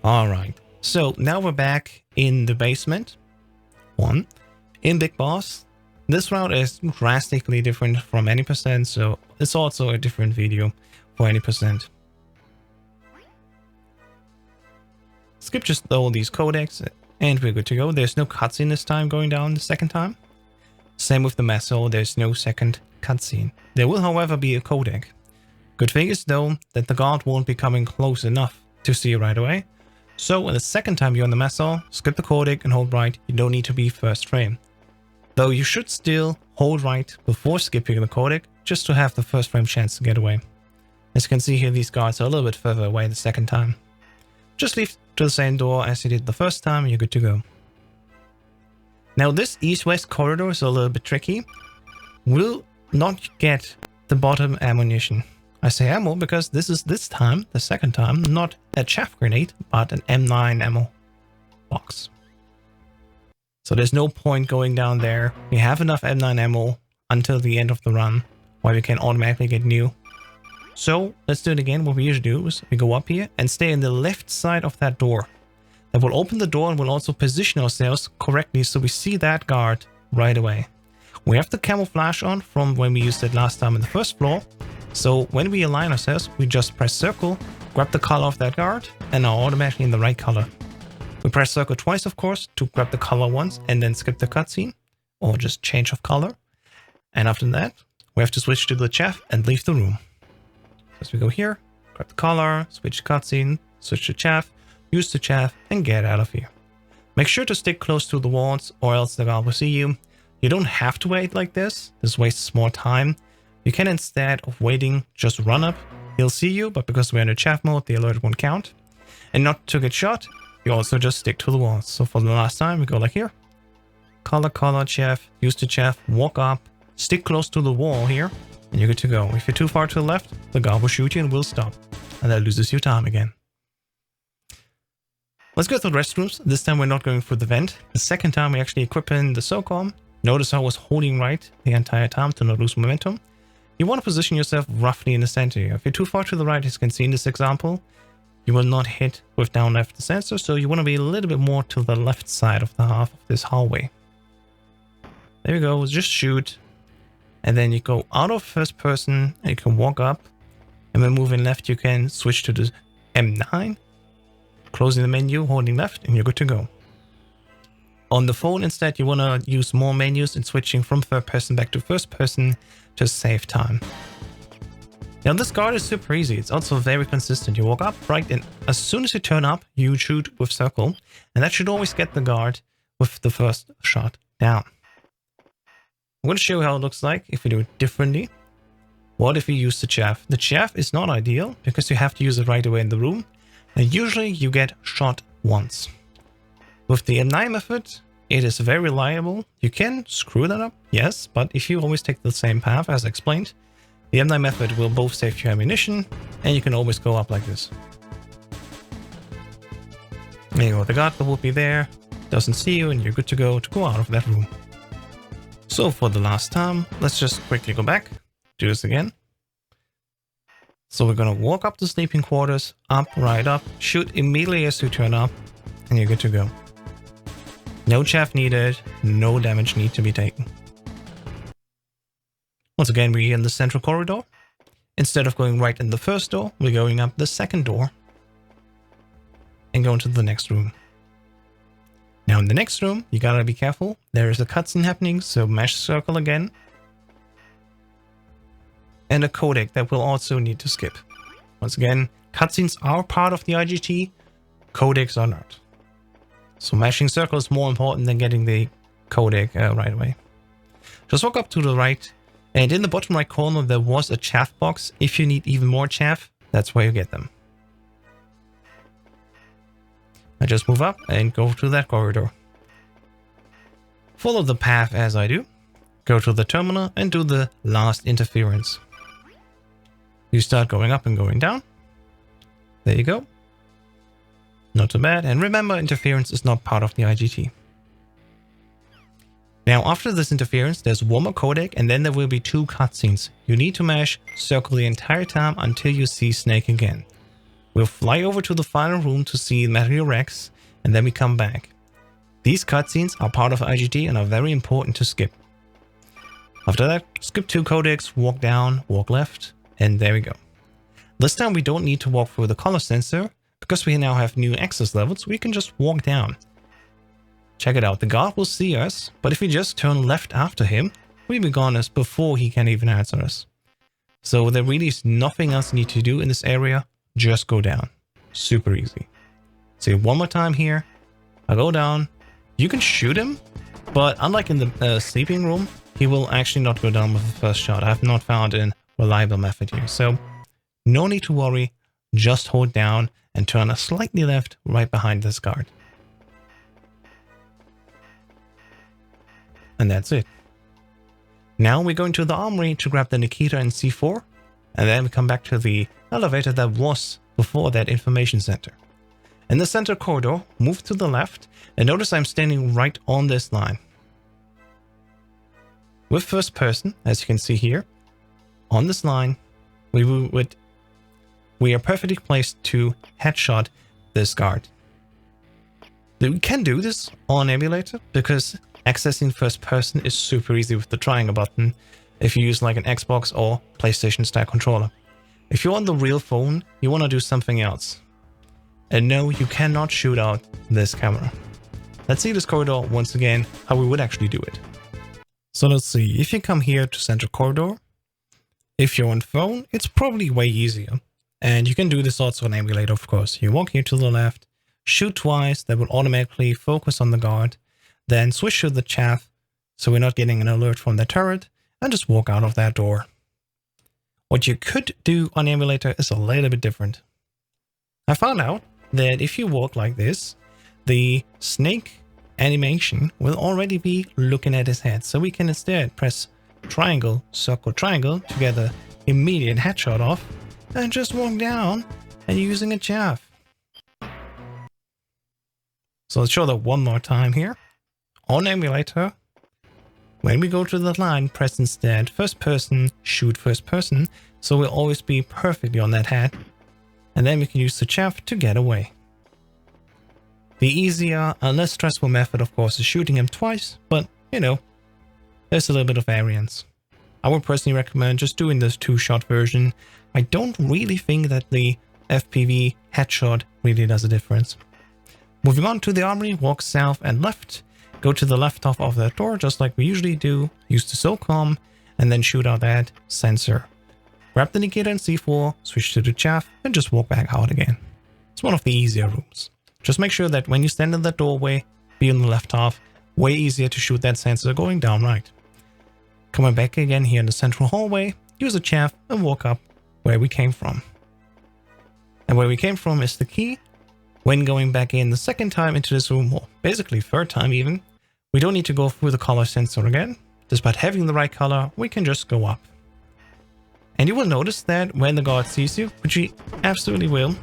Alright, so now we're back in the basement. In Big Boss. This route is drastically different from any percent, so it's also a different video for any percent. Skip just all these codecs and we're good to go. There's no cutscene this time going down the second time. Same with the Meso, there's no second cutscene. There will however be a codec. Good thing is though that the guard won't be coming close enough to see you right away. So the second time you're on the Meso, skip the codec and hold right. You don't need to be first frame. Though you should still hold right before skipping the codec just to have the first frame chance to get away. As you can see here, these guards are a little bit further away the second time. Just leave to the same door as you did the first time and you're good to go. Now this east-west corridor is a little bit tricky. We'll not get the bottom ammunition. I say ammo because this is this time, the second time, not a chaff grenade, but an M9 ammo box. So there's no point going down there. We have enough M9 ammo until the end of the run, where we can automatically get new. So let's do it again. What we usually do is we go up here and stay in the left side of that door. That will open the door and we'll also position ourselves correctly so we see that guard right away. We have the camouflage on from when we used it last time in the first floor. So when we align ourselves, we just press circle, grab the color of that guard, and are automatically in the right color. We press circle twice, of course, to grab the color once, and then skip the cutscene, or just change of color. And after that, we have to switch to the chaff and leave the room. As we go here, grab the color, switch cutscene, switch to chaff, use the chaff, and get out of here. Make sure to stick close to the walls, or else the guard will see you. You don't have to wait like this. This wastes more time. You can, instead of waiting, just run up. He'll see you, but because we're in a chaff mode, the alert won't count. And not to get shot, you also just stick to the walls. So for the last time, we go like here. Color, chaff, use the chaff, walk up, stick close to the wall here, and you're good to go. If you're too far to the left, the guard will shoot you and will stop. And that loses you time again. Let's go to the restrooms. This time we're not going through the vent. The second time we actually equip in the SOCOM. Notice I was holding right the entire time to not lose momentum. You want to position yourself roughly in the center here. If you're too far to the right, as you can see in this example, you will not hit with down left the sensor, so you want to be a little bit more to the left side of the half of this hallway. There we go, just shoot. And then you go out of first person, and you can walk up. And when moving left, you can switch to the M9. Closing the menu, holding left, and you're good to go. On the phone instead, you want to use more menus and switching from third person back to first person to save time. Now this guard is super easy. It's also very consistent. You walk up, right, and as soon as you turn up, you shoot with circle. And that should always get the guard with the first shot down. I'm going to show you how it looks like if we do it differently. What if we use the chaff? The chaff is not ideal because you have to use it right away in the room. And usually you get shot once. With the M9 method, it is very reliable. You can screw that up, yes, but if you always take the same path as explained, the M9 method will both save your ammunition and you can always go up like this. There you go, the guard will be there, doesn't see you, and you're good to go out of that room. So for the last time, let's just quickly go back, do this again. So we're gonna walk up the sleeping quarters, up, right up, shoot immediately as you turn up, and you're good to go. No chaff needed, no damage need to be taken. Once again, we're in the central corridor. Instead of going right in the first door, we're going up the second door and going to the next room. Now in the next room, you gotta be careful. There is a cutscene happening, so mash circle again. And a codec that we'll also need to skip. Once again, cutscenes are part of the IGT, codecs are not. So mashing circle is more important than getting the codec right away. Just walk up to the right, and in the bottom right corner there was a chaff box. If you need even more chaff, that's where you get them. I just move up and go to that corridor. Follow the path as I do. Go to the terminal and do the last interference. You start going up and going down. There you go. Not too bad. And remember, interference is not part of the IGT. Now, after this interference, there's one more codec, and then there will be two cutscenes. You need to mash circle the entire time until you see Snake again. We'll fly over to the final room to see Metal Gear Rex, and then we come back. These cutscenes are part of IGT and are very important to skip. After that, skip 2 codecs, walk down, walk left, and there we go. This time we don't need to walk through the color sensor, because we now have new access levels, we can just walk down. Check it out, the guard will see us, but if we just turn left after him, we'll be gone as before he can even answer us. So there really is nothing else you need to do in this area, just go down. Super easy. See, one more time here, I go down, you can shoot him, but unlike in the sleeping room, he will actually not go down with the first shot. I have not found a reliable method here, so no need to worry, just hold down and turn a slightly left right behind this guard. And that's it. Now we're going to the armory to grab the Nikita and C4, and then we come back to the elevator that was before that information center. In the center corridor, move to the left, and notice I'm standing right on this line. With first person, as you can see here, on this line, we are perfectly placed to headshot this guard. We can do this on emulator because accessing first person is super easy with the triangle button if you use like an Xbox or PlayStation style controller. If you're on the real phone, you want to do something else. And no, you cannot shoot out this camera. Let's see this corridor once again, how we would actually do it. So let's see, if you come here to center corridor, if you're on phone, it's probably way easier. And you can do this also on emulator, of course. You walk here to the left, shoot twice, that will automatically focus on the guard, then switch to the chaff, so we're not getting an alert from the turret, and just walk out of that door. What you could do on emulator is a little bit different. I found out that if you walk like this, the snake animation will already be looking at his head. So we can instead press triangle, circle, triangle to get an immediate headshot off and just walk down and using a chaff. So let's show that one more time here. On emulator, when we go to the line, press instead first person, shoot first person, so we'll always be perfectly on that head. And then we can use the chaff to get away. The easier and less stressful method, of course, is shooting him twice, but, you know, there's a little bit of variance. I would personally recommend just doing this 2-shot version. I don't really think that the FPV headshot really does a difference. Moving on to the armory, walk south and left. Go to the left half of that door, just like we usually do. Use the SOCOM, and then shoot out that sensor. Grab the Nikita and C4, switch to the chaff, and just walk back out again. It's one of the easier rooms. Just make sure that when you stand in that doorway, be on the left half, way easier to shoot that sensor going down right. Coming back again here in the central hallway, use a chaff and walk up where we came from. And where we came from is the key. When going back in the second time into this room, or basically third time even, we don't need to go through the color sensor again. Despite having the right color, we can just go up. And you will notice that when the guard sees you, which he absolutely will,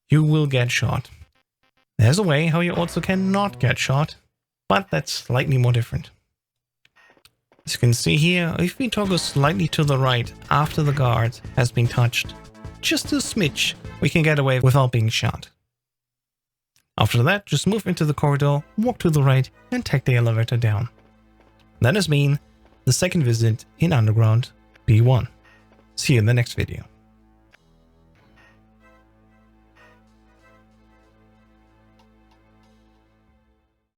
you will get shot. There's a way how you also cannot get shot, but that's slightly more different. As you can see here, if we toggle slightly to the right after the guard has been touched, just a smidge, we can get away without being shot. After that, just move into the corridor, walk to the right, and take the elevator down. That has been the second visit in Underground B1. See you in the next video.